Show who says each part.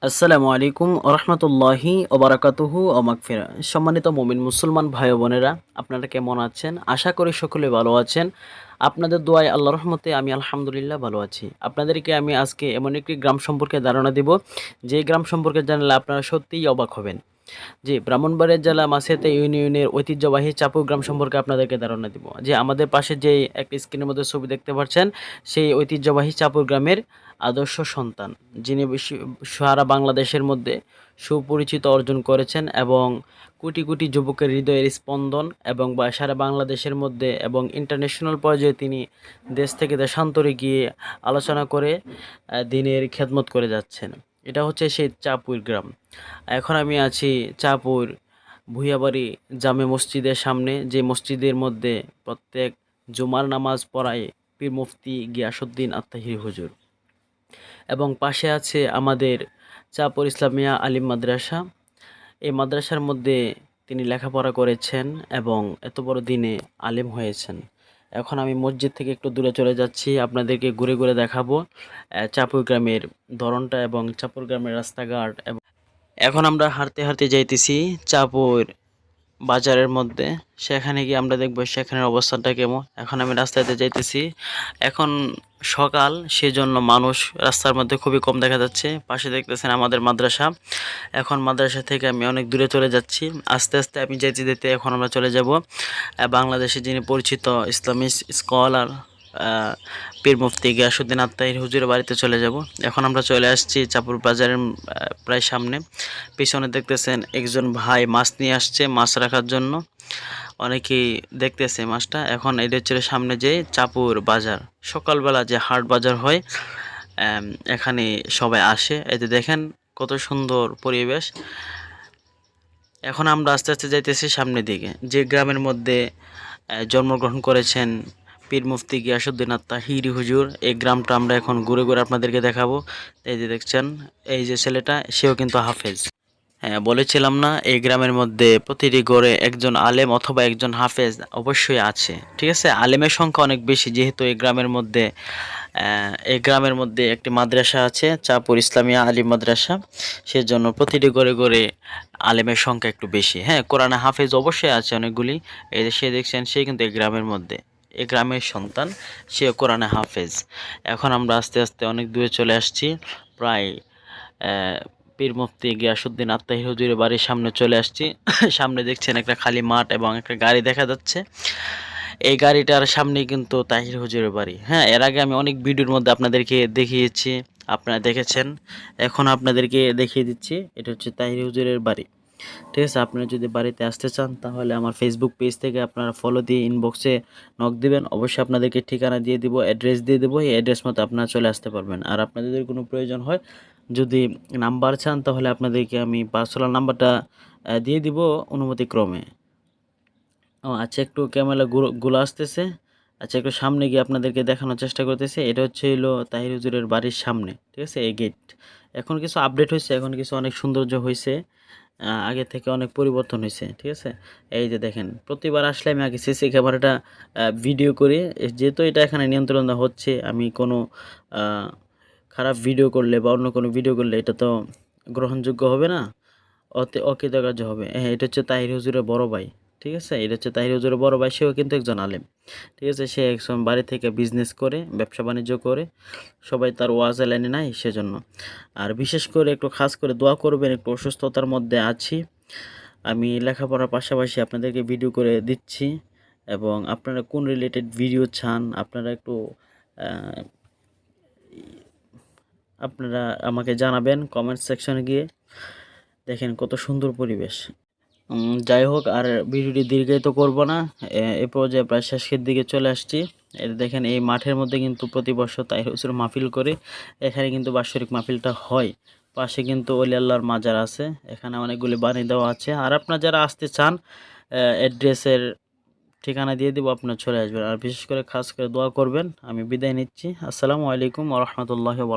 Speaker 1: আসসালামু আলাইকুম ওরহমতুল্লাহি ওবারাকাতুহু ও মাগফিরা। সম্মানিত মুমিন মুসলমান ভাই ও বোনেরা, আপনারা কেমন আছেন? আশা করি সকলে ভালো আছেন। আপনাদের দোয়ায় আল্লাহ রহমতে আমি আলহামদুলিল্লাহ ভালো আছি। আপনাদেরকে আমি আজকে এমন একটি গ্রাম সম্পর্কে ধারণা দিব, যে গ্রাম সম্পর্কে জানলে আপনারা সত্যিই অবাক হবেন। জি, ব্রাহ্মণবাড়িয়া জেলা মাসিয়াতে ইউনিয়নের ঐতিহ্যবাহী চাপুর গ্রাম সম্পর্কে আপনাদেরকে ধারণা দিব। যে আমাদের পাশে যে একটা স্ক্রিনের মধ্যে ছবি দেখতে পাচ্ছেন, সেই ঐতিহ্যবাহী চাপুর গ্রামের আদর্শ সন্তান, যিনি সারা বাংলাদেশের মধ্যে সুপরিচিত অর্জন করেছেন এবং কোটি কোটি যুবকের হৃদয়ের স্পন্দন, এবং সারা বাংলাদেশের মধ্যে এবং ইন্টারন্যাশনাল পর্যায়ে তিনি দেশ থেকে দেশান্তরে গিয়ে আলোচনা করে দিনের খেদমত করে যাচ্ছেন। এটা হচ্ছে সেই চাপুর গ্রাম। এখন আমি আছি চাঁপুর ভূঁইয়াবাড়ি জামে মসজিদের সামনে, যে মসজিদের মধ্যে প্রত্যেক জুমার নামাজ পড়ায় পীর মুফতি গিয়াসউদ্দিন আত্তাহির হুজুর, এবং পাশে আছে আমাদের চাঁপুর ইসলামিয়া আলিম মাদ্রাসা। এই মাদ্রাসার মধ্যে তিনি লেখাপড়া করেছেন এবং এত বড় দিনে আলিম হয়েছেন। এখন আমি মসজিদ থেকে একটু দূরে চলে যাচ্ছি, আপনাদেরকে ঘুরে ঘুরে দেখাবো চাঁপুর গ্রামের ধরনটা এবং চাঁপুর গ্রামের রাস্তাঘাট। এখন আমরা হাঁটতে হাঁটতে যাইতেছি চাঁপুর বাজারের মধ্যে। সেখানে গিয়ে আমরা দেখবো সেখানের অবস্থানটা কেমন। এখন আমি রাস্তাতে যাইতেছি, এখন সকাল, সেজন্য মানুষ রাস্তার মধ্যে খুবই কম দেখা যাচ্ছে। পাশে দেখতেছেন আমাদের মাদ্রাসা। এখন মাদ্রাসা থেকে আমি অনেক দূরে চলে যাচ্ছি। আস্তে আস্তে আমি যেতে যেতে এখন আমরা চলে যাব বাংলাদেশে যিনি পরিচিত ইসলামিক স্কলার পীর মুফতি গিয়াসউদ্দিন আত্তাহির হুজুরের বাড়িতে চলে যাব। এখন আমরা চলে আসছি চাঁপুর বাজারের প্রায় সামনে। পিছনে দেখতেছেন একজন ভাই মাছ নিয়ে আসছে মাছ রাখার জন্য, অনেকেই দেখতেছে মাছটা। এখন এদের হচ্ছে সামনে যে চাঁপুর বাজার, সকালবেলা যে হাট বাজার হয়, এখানে সবাই আসে। এতে দেখেন কত সুন্দর পরিবেশ। এখন আমরা আস্তে আস্তে যাইতেছি সামনের দিকে, যে গ্রামের মধ্যে জন্মগ্রহণ করেছেন পীর মুফতি গিয়াসউদ্দিন আত্তাহির হুজুর। এই গ্রামটা আমরা এখন ঘুরে ঘুরে আপনাদেরকে দেখাবো। এই যে দেখছেন, এই যে ছেলেটা, সেও কিন্তু হাফেজ। হ্যাঁ, বলেছিলাম না, এই গ্রামের মধ্যে প্রতিটি ঘরে একজন আলেম অথবা একজন হাফেজ অবশ্যই আছে। ঠিক আছে, আলেমের সংখ্যা অনেক বেশি, যেহেতু এই গ্রামের মধ্যে একটি মাদ্রাসা আছে, চাঁপুর ইসলামিয়া আলিম মাদ্রাসা। সেজন্য প্রতিটি ঘরে ঘরে আলেমের সংখ্যা একটু বেশি। হ্যাঁ, কোরআনে হাফেজ অবশ্যই আছে অনেকগুলি। এই যে সে দেখছেন, সে কিন্তু এই গ্রামের মধ্যে, এই গ্রামের সন্তান, সে কোরআনে হাফেজ। এখন আমরা আস্তে আস্তে অনেক দূরে চলে আসছি, প্রায় পীর মুফতি গিয়াসউদ্দিন আত্তাহির হুজুরের বাড়ির সামনে চলে আসছি। সামনে দেখছেন একটা খালি মাঠ এবং একটা গাড়ি দেখা যাচ্ছে। এই গাড়িটার সামনেই কিন্তু তাহির হুজুরের বাড়ি। হ্যাঁ, এর আগে আমি অনেক ভিডিওর মধ্যে আপনাদেরকে দেখিয়েছি, আপনারা দেখেছেন। এখন আপনাদেরকে দেখিয়ে দিচ্ছি, এটা হচ্ছে তাহির হুজুরের বাড়ি। ঠিক আছে, আপনারা যদি বাড়িতে আসতে চান তাহলে আমার ফেসবুক পেজ থেকে আপনারা ফলো দিয়ে ইনবক্সে নক দিবেন। অবশ্যই আপনাদেরকে ঠিকানা দিয়ে দিব, অ্যাড্রেস দিয়ে দেবো। এই অ্যাড্রেস মতো আপনারা চলে আসতে পারবেন। আর আপনাদের যদি কোনো প্রয়োজন হয়, যদি নাম্বার চান, তাহলে আপনাদেরকে আমি পার্সোনাল নাম্বারটা দিয়ে দিব অনুমতিক্রমে। ও আচ্ছা, একটু ক্যামেরা গুলো আসতেছে। আচ্ছা, একটু সামনে গিয়ে আপনাদেরকে দেখানোর চেষ্টা করতেছে। এটা হচ্ছে হলো তাহির হুজুরের বাড়ির সামনে। ঠিক আছে, এই গেট। এখন কিছু আপডেট হয়েছে, এখন কিছু অনেক সৌন্দর্য হয়েছে, আগে থেকে অনেক পরিবর্তন হয়েছে। ঠিক আছে, এই যে দেখেন, প্রতিবার আসলে আমি আগে সিসি ক্যামেরাটা ভিডিও করি, যেহেতু এটা এখানে নিয়ন্ত্রণ হচ্ছে। আমি কোনো খারাপ ভিডিও করলে বা অন্য কোনো ভিডিও করলে এটা তো গ্রহণযোগ্য হবে না, অকৃতকার্য হবে। হ্যাঁ, এটা হচ্ছে তাহির হুজুরের বড় ভাই। ঠিক আছে, এটা হচ্ছে তাহির হুজুরের বড় ভাই, সেও কিন্তু একজন আলেম। ঠিক আছে, সে একজন বাড়ি থেকে বিজনেস করে, ব্যবসা বাণিজ্য করে, সবাই তার ওয়াজ লাইনে নাই সেজন্য। আর বিশেষ করে একটু খাস করে দোয়া করবেন, একটু অসুস্থতার মধ্যে আছি আমি, লেখাপড়ার পাশাপাশি আপনাদেরকে ভিডিও করে দিচ্ছি। এবং আপনারা কোন রিলেটেড ভিডিও চান, আপনারা একটু আপনারা আমাকে জানাবেন কমেন্ট সেকশনে গিয়ে। দেখেন কত সুন্দর পরিবেশ। যাই হোক, আর ভিডিওটি দীর্ঘায়িত করব না, এ পর্যায়ে প্রায় শেষের দিকে চলে আসছি। এটা দেখেন, এই মাঠের মধ্যে কিন্তু প্রতি বছর তাহির হুজুর মাহফিল করে। এখানে কিন্তু বাৎসরিক মাহফিলটা হয়। পাশে কিন্তু ওলি আল্লাহর মাজার আছে, এখানে অনেকগুলি বাণী দেওয়া আছে। আর আপনারা যারা আসতে চান, অ্যাড্রেসের ঠিকানা দিয়ে দেবো, আপনারা চলে আসবেন। আর বিশেষ করে খাস করে দোয়া করবেন। আমি বিদায় নিচ্ছি। আসসালামু আলাইকুম ওয়া রাহমাতুল্লাহি ওয়া বারাকাতুহু।